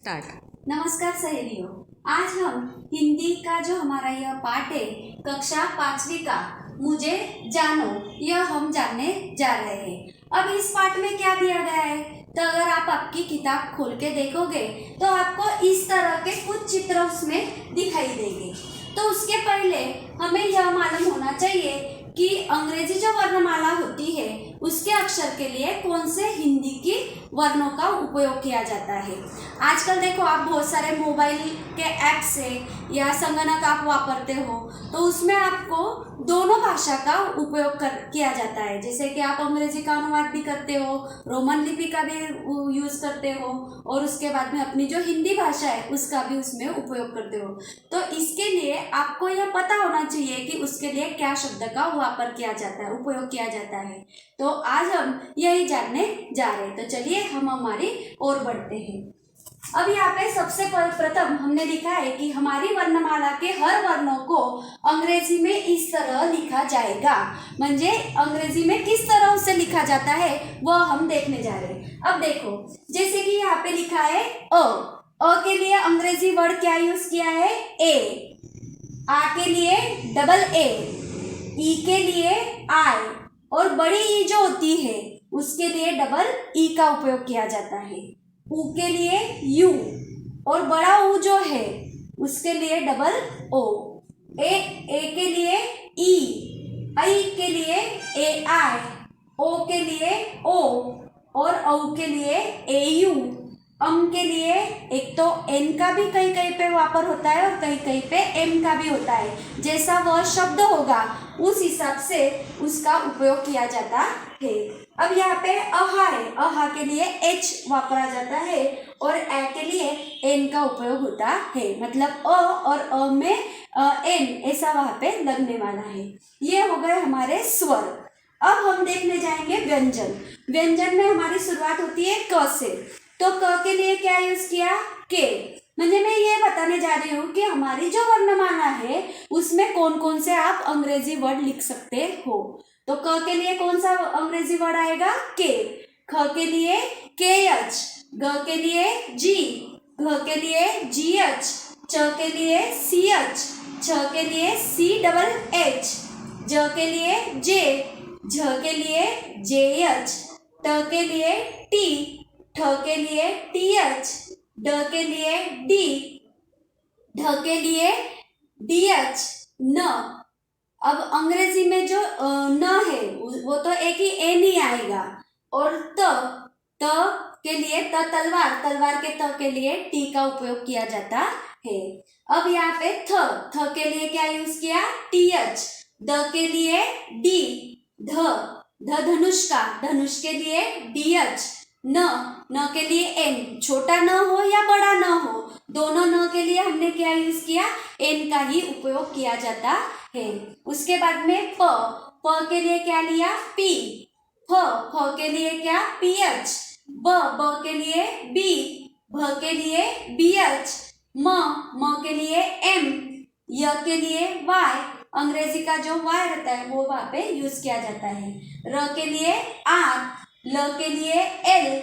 Start. नमस्कार सहेलियों, आज हम हिंदी का जो हमारा यह पाठ है कक्षा 5वीं का मुझे जानो, यह हम जानने जा रहे हैं। अब इस पाठ में क्या दिया गया है, तो अगर आप आपकी किताब खोल के देखोगे तो आपको इस तरह के कुछ चित्र उसमें दिखाई देंगे। तो उसके पहले हमें यह मालूम होना चाहिए कि अंग्रेजी जो वर्णमाला होती है उसके अक्षर के लिए कौन से हिंदी की वर्णों का उपयोग किया जाता है। आजकल देखो, आप बहुत सारे मोबाइल के ऐप से या संगणक आप वापरते हो तो उसमें आपको दोनों भाषा का उपयोग किया जाता है। जैसे कि आप अंग्रेजी का अनुवाद भी करते हो, रोमन लिपि का भी यूज़ करते हो और उसके बाद में अपनी जो हिंदी भाषा है उसका भी उसमें उपयोग करते हो। तो इसके लिए आपको यह पता होना चाहिए कि उसके लिए क्या शब्द का वापर किया जाता है, उपयोग किया जाता है। तो आज हम यही जानने जा रहे हैं। तो चलिए हम हमारी ओर बढ़ते हैं। अब यहाँ पे सबसे प्रथम हमने लिखा है कि हमारी वर्णमाला के हर वर्णों को अंग्रेजी में इस तरह लिखा जाएगा। म्हणजे अंग्रेजी में किस तरह उसे लिखा जाता है वह हम देखने जा रहे हैं। अब देखो, जैसे कि यहाँ पे लिखा है अ के लिए अंग्रेजी वर्ड क्या यूज किया है, ए। आ के लिए डबल ए, ई के लिए आई और बड़ी ई जो होती है उसके लिए डबल ई का उपयोग किया जाता है। ऊ के लिए यू और बड़ा ऊ जो है उसके लिए डबल ओ। ए के लिए ई, आई के लिए ए आई, ओ के लिए ओ और औ के लिए ए यू। अम के लिए एक तो एन का भी कहीं कहीं पे वापर होता है और कहीं कहीं पे एम का भी होता है। जैसा वह शब्द होगा उस हिसाब से उसका उपयोग किया जाता है। अब यहाँ पे अहा है, अहा के लिए एच वापरा जाता है और ए के लिए एन का उपयोग होता है। मतलब अ और अ में एन ऐसा वहाँ पे लगने वाला है। ये हो गए हमारे स्वर। अब हम देखने जाएंगे व्यंजन। व्यंजन में हमारी शुरुआत होती है क से। तो क के लिए क्या यूज किया, के। म्हणजे मैं ये बताने जा रही हूँ कि हमारी जो वर्णमाला है उसमें कौन कौन से आप अंग्रेजी वर्ड लिख सकते हो। तो क के लिए कौन सा अंग्रेजी वर्ड आएगा, के। ख के लिए के एच, ग के लिए जी, घ के लिए जी एच, च के लिए सी एच, छ के लिए सी डबल एच, ज के लिए जे, झ के लिए जे एच, ट के लिए टी, ठ के लिए टी एच, ड के लिए डी, ढ के लिए डी एच, न। अब अंग्रेजी में जो न है वो तो एक ही एन ही आएगा और त के लिए तलवार, तलवार के त के लिए टी का उपयोग किया जाता है। अब यहाँ पे थ के लिए क्या यूज किया, टी एच, द के लिए डी, धनुष का, धनुष के लिए डी एच, न के लिए एन, छोटा न हो या बड़ा न हो, दोनों न के लिए हमने क्या यूज किया, एन का ही उपयोग किया जाता है। उसके बाद में प के लिए क्या लिया, पी, फ के लिए क्या, पी एच, ब के लिए बी, भ के लिए बी एच, म के लिए एम, य के लिए वाई। अंग्रेजी का जो वाई रहता है वो वहाँ पे यूज किया जाता है। र के लिए आर, ल के लिए एल,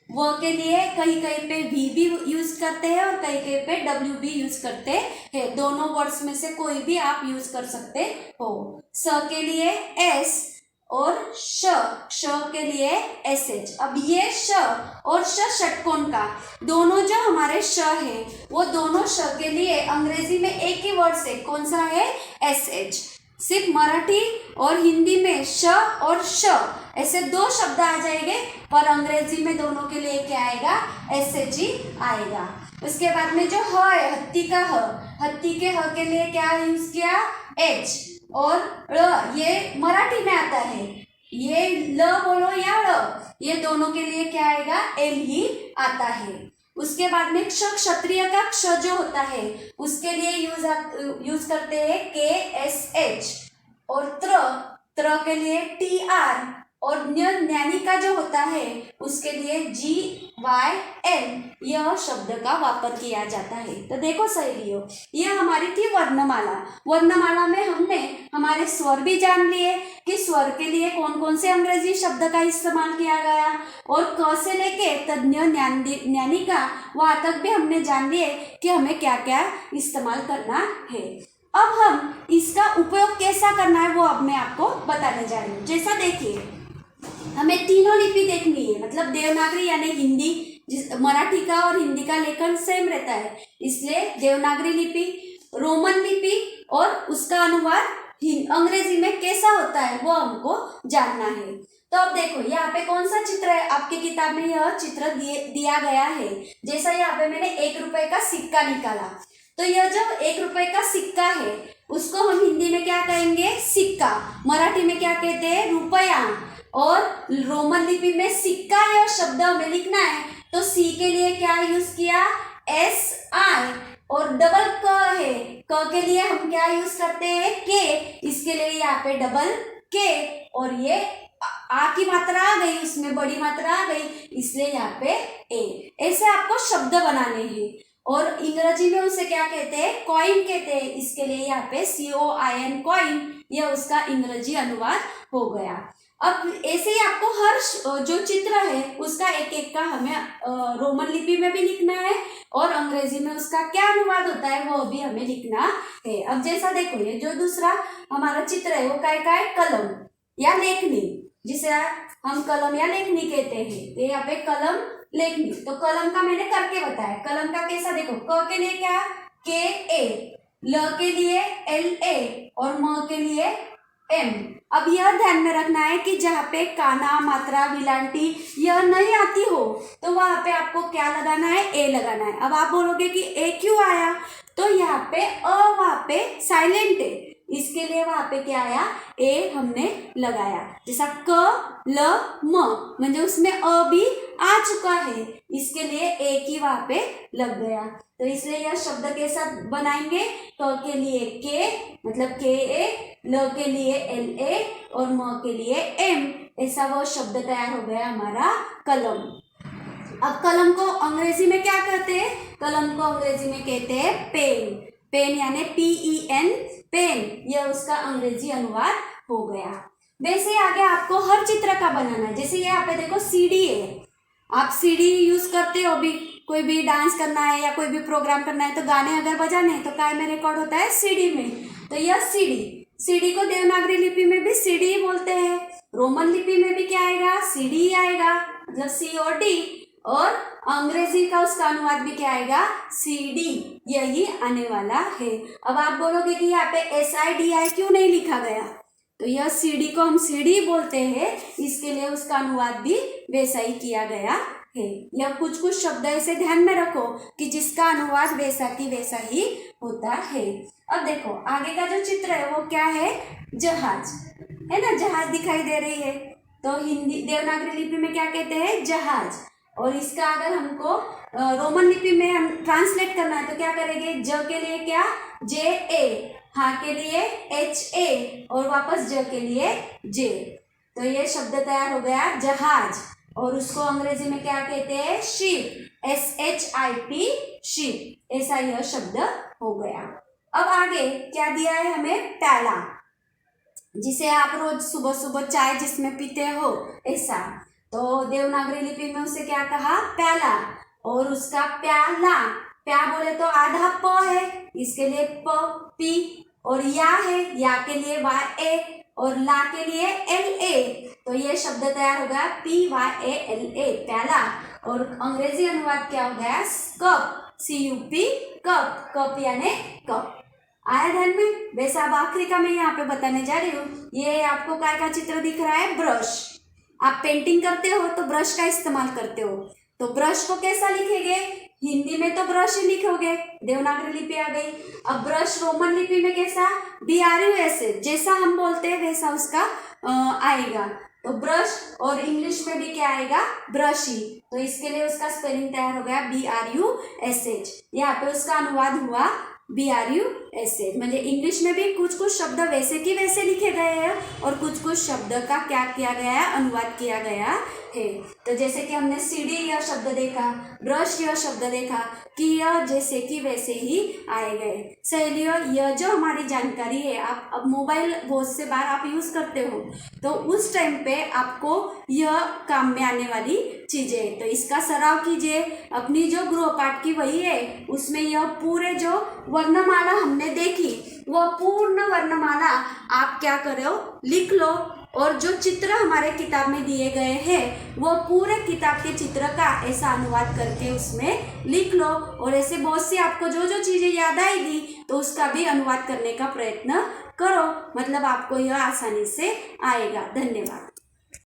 व के लिए कहीं कहीं पे वी भी यूज करते हैं और कहीं कहीं पे डब्ल्यू भी यूज करते हैं। दोनों वर्ड्स में से कोई भी आप यूज कर सकते हो। स के लिए एस और श के लिए एस एच। अब ये श और षटकोण का दोनों जो हमारे श है वो दोनों श के लिए अंग्रेजी में एक ही वर्ड से कौन सा है, एस एच। सिर्फ मराठी और हिंदी में श और श ऐसे दो शब्द आ जाएंगे पर अंग्रेजी में दोनों के लिए क्या आएगा, एस एच ही आएगा। उसके बाद में जो ह है, हत्ती का ह, हत्ती के ह के लिए क्या यूज किया, एच और ळ, ये मराठी में आता है। ये ल बोलो या ळ, ये दोनों के लिए क्या आएगा, एल ही आता है। उसके बाद में क्षत्रिय का क्ष जो होता है उसके लिए यूज करते हैं के एस एच और त्र के लिए टी आर और ज्ञानी का जो होता है उसके लिए जी वाई एन यह शब्द का वापर किया जाता है। तो देखो सहेलियों, यह हमारी थी वर्णमाला। वर्णमाला में हमने हमारे स्वर भी जान लिए कि स्वर के लिए कौन कौन से अंग्रेजी शब्द का इस्तेमाल किया गया, और क से लेके तज्ञ ज्ञानिका वहाँ तक भी हमने जान लिए कि हमें क्या क्या इस्तेमाल करना है। अब हम इसका उपयोग कैसा करना है वो अब मैं आपको बताने जा रही हूँ। जैसा देखिए, हमें तीनों लिपि देखनी है, मतलब देवनागरी यानी हिंदी, मराठी का और हिंदी का लेखन सेम रहता है, इसलिए देवनागरी लिपि, रोमन लिपि और उसका अनुवाद अंग्रेजी में कैसा होता है वो हमको जानना है। तो अब देखो यहाँ पे कौन सा चित्र है, आपकी किताब में यह चित्र दिया गया है। जैसा यहाँ पे मैंने 1 रुपए का सिक्का निकाला, तो यह जो 1 रुपए का सिक्का है उसको हम हिंदी में क्या कहेंगे, सिक्का। मराठी में क्या कहते हैं, रुपया। और रोमन लिपि में सिक्का यह शब्द हमें लिखना है, तो सी के लिए क्या यूज किया, SI। और डबल क है, क के लिए हम क्या यूज करते हैं, के, इसके लिए यहाँ पे डबल के। और ये आ की मात्रा आ गई, उसमें बड़ी मात्रा आ गई, इसलिए यहाँ पे ए। ऐसे आपको शब्द बनाने हैं। और अंग्रेजी में उसे क्या कहते हैं, कॉइन कहते हैं, इसके लिए यहाँ पे COIN कॉइन, यह उसका अंग्रेजी अनुवाद हो गया। अब ऐसे ही आपको हर जो चित्र है उसका एक एक का हमें रोमन लिपि में भी लिखना है, और अंग्रेजी में उसका क्या अनुवाद होता है वो भी हमें लिखना है। अब जैसा देखो, ये जो दूसरा हमारा चित्र है वो क्या है, कलम या लेखनी, जिसे हम कलम या लेखनी कहते हैं। तो यहाँ पे कलम, लेखनी, तो कलम का मैंने करके बताया। कलम का कैसा, देखो, क के लिए क्या, KA, ल के लिए LA और म के लिए M। अब यह ध्यान में रखना है कि जहाँ पे काना, मात्रा, विलांटी यह नहीं आती हो तो वहाँ पे आपको क्या लगाना है, ए लगाना है। अब आप बोलोगे कि ए क्यों आया, तो यहाँ पे वहाँ पे साइलेंट है, इसके लिए वहाँ पे क्या आया, ए हमने लगाया। जैसा क, ल, म, म्हणजे उसमें अ भी आ चुका है, इसके लिए ए की वहाँ पे लग गया। तो इसलिए यह शब्द कैसा बनाएंगे, क के लिए के मतलब KA, ल के लिए LA और म के लिए M, ऐसा वो शब्द तैयार हो गया हमारा कलम। अब कलम को अंग्रेजी में क्या कहते हैं, कलम को अंग्रेजी में कहते हैं पेन। पेन यानी PEN, पेन, यह उसका अंग्रेजी अनुवाद हो गया। वैसे आगे आपको हर चित्र का बनाना है। जैसे यहाँ पे देखो CD है, आप CD यूज करते हो, भी कोई भी डांस करना है या कोई भी प्रोग्राम करना है तो गाने अगर बजाने हैं तो काय में रिकॉर्ड होता है, CD में। तो यह CD को देवनागरी लिपि में भी CD ही बोलते हैं, रोमन लिपि में भी क्या आएगा, CD ही आएगा, मतलब COD। और अंग्रेजी का उसका अनुवाद भी क्या आएगा, CD, यही आने वाला है। अब आप बोलोगे कि यहाँ पे SIDI क्यों नहीं लिखा गया, तो यह CD को हम CD बोलते हैं, इसके लिए उसका अनुवाद भी वैसा ही किया गया है। यह कुछ शब्द ऐसे ध्यान में रखो कि जिसका अनुवाद वैसा की वैसा ही होता है। अब देखो आगे का जो चित्र है वो क्या है, जहाज है ना, जहाज दिखाई दे रही है, तो हिंदी देवनागरी लिपि में क्या कहते हैं, जहाज। और इसका अगर हमको रोमन लिपि में हम ट्रांसलेट करना है तो क्या करेंगे, ज के लिए क्या, JA, हाँ के लिए HA और वापस ज के लिए J। तो ये शब्द तैयार हो गया जहाज, और उसको अंग्रेजी में क्या कहते हैं, शिप, SHIP, शिप, ऐसा यह शब्द हो गया। अब आगे क्या दिया है हमें, प्याला, जिसे आप रोज सुबह सुबह चाय जिसमें पीते हो ऐसा। तो देवनागरी लिपि में उसे क्या कहा, प्याला, और उसका प्याला, प्या बोले तो आधा प है, इसके लिए प, पी, और या है, या के लिए YA और ला के लिए LA। तो ये शब्द तैयार हो गया PYALA, प्याला। और अंग्रेजी अनुवाद क्या हो गया, कप, CUP, कप, कप यानी कप। आया ध्यान में। वैसा अब आखिरी का मैं यहाँ पे बताने जा रही हूँ। ये आपको काय का चित्र दिख रहा है, ब्रश। आप पेंटिंग करते हो तो ब्रश का इस्तेमाल करते हो, तो ब्रश को कैसा लिखेंगे, हिंदी में तो ब्रश ही लिखोगे, देवनागरी लिपि आ गई। अब ब्रश रोमन लिपि में कैसा, BRUS, जैसा हम बोलते हैं वैसा उसका आएगा। तो ब्रश, और इंग्लिश में भी क्या आएगा, ब्रश ही, तो इसके लिए उसका स्पेलिंग तैयार हो गया BRUSH। यहाँ पे उसका अनुवाद हुआ BRUSH। ऐसे मतलब इंग्लिश में भी कुछ कुछ शब्द वैसे की वैसे लिखे गए हैं और कुछ शब्द का क्या किया गया है, अनुवाद किया गया है। तो जैसे कि हमने सीढ़ी यह शब्द देखा, ब्रश यह शब्द देखा कि यह जैसे कि वैसे ही आए गए। सहेलियों, यह जो हमारी जानकारी है, आप अब मोबाइल बहुत से बार आप यूज़ करते हो तो उस टाइम पे आपको यह काम में आने वाली चीज़ें, तो इसका सराव कीजिए। अपनी जो गृहपाठ की वही है, उसमें यह पूरे जो वर्णमाला हमने देखी वह पूर्ण वर्णमाला आप क्या करो, लिख लो। और जो चित्र हमारे किताब में दिए गए हैं वो पूरे किताब के चित्र का ऐसा अनुवाद करके उसमें लिख लो। और ऐसे बहुत सी आपको जो जो चीज़ें याद आएगी तो उसका भी अनुवाद करने का प्रयत्न करो, मतलब आपको यह आसानी से आएगा। धन्यवाद।